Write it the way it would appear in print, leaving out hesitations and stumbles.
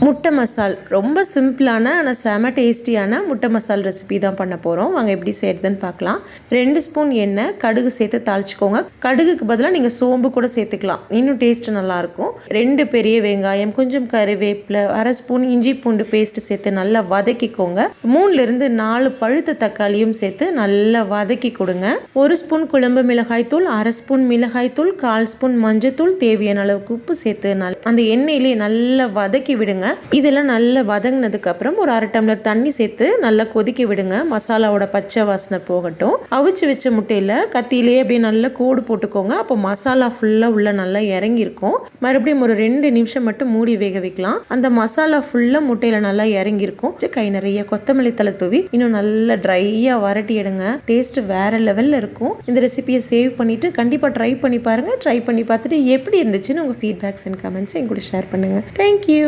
முட்டை மசால் ரொம்ப சிம்பிளான ஆனால் செம டேஸ்டியான முட்டை மசால் ரெசிபி தான் பண்ண போகிறோம். வாங்க எப்படி செய்யறதுன்னு பார்க்கலாம். 2 ஸ்பூன் எண்ணெய், கடுகு சேர்த்து தாளிச்சுக்கோங்க. கடுகுக்கு பதிலாக நீங்கள் சோம்பு கூட சேர்த்துக்கலாம், இன்னும் டேஸ்ட் நல்லாயிருக்கும். 2 பெரிய வெங்காயம், கொஞ்சம் கறிவேப்பிலை, 1/2 ஸ்பூன் இஞ்சி பூண்டு பேஸ்ட் சேர்த்து நல்லா வதக்கிக்கோங்க. 3லிருந்து 4 பழுத்த தக்காளியும் சேர்த்து நல்லா வதக்கி கொடுங்க. 1 ஸ்பூன் குழம்பு மிளகாய் தூள், 1/2 ஸ்பூன் மிளகாய் தூள், 1/4 ஸ்பூன் மஞ்சத்தூள், தேவையான அளவுக்கு உப்பு சேர்த்து அந்த எண்ணெயிலே நல்லா வதக்கி விடுங்க. இதெல்லாம் நல்லா வதங்கினதுக்கு அப்புறம் ஒரு 1/2 டம்ளர் தண்ணி சேர்த்து நல்லா கொதிக்க விடுங்க. மசாலாவோட பச்சை வாசனை போகட்டும். அவிச்சு வச்ச முட்டையில கத்தியிலே அப்படியே நல்லா கோடு போட்டுக்கோங்க. அப்போ மசாலா ஃபுல்லா உள்ள நல்லா இறங்கியிருக்கும். மறுபடியும் ஒரு 2 நிமிஷம் மட்டும் மூடி வேக வைக்கலாம். அந்த மசாலா ஃபுல்லா முட்டையில நல்லா இறங்கியிருக்கும். கை நிறைய கொத்தமல்லி தலை தூவி இன்னும் நல்லா ட்ரையா வரட்டி எடுங்க. டேஸ்ட் வேற லெவல்ல இருக்கும். இந்த ரெசிபியை சேவ் பண்ணிட்டு கண்டிப்பா ட்ரை பண்ணி பாருங்க. ட்ரை பண்ணி பார்த்துட்டு எப்படி இருந்துச்சுன்னு உங்க ஃபீட்பேக்ஸ் அண்ட் கமெண்ட்ஸ் என் கூட ஷேர் பண்ணுங்க. தேங்க்யூ.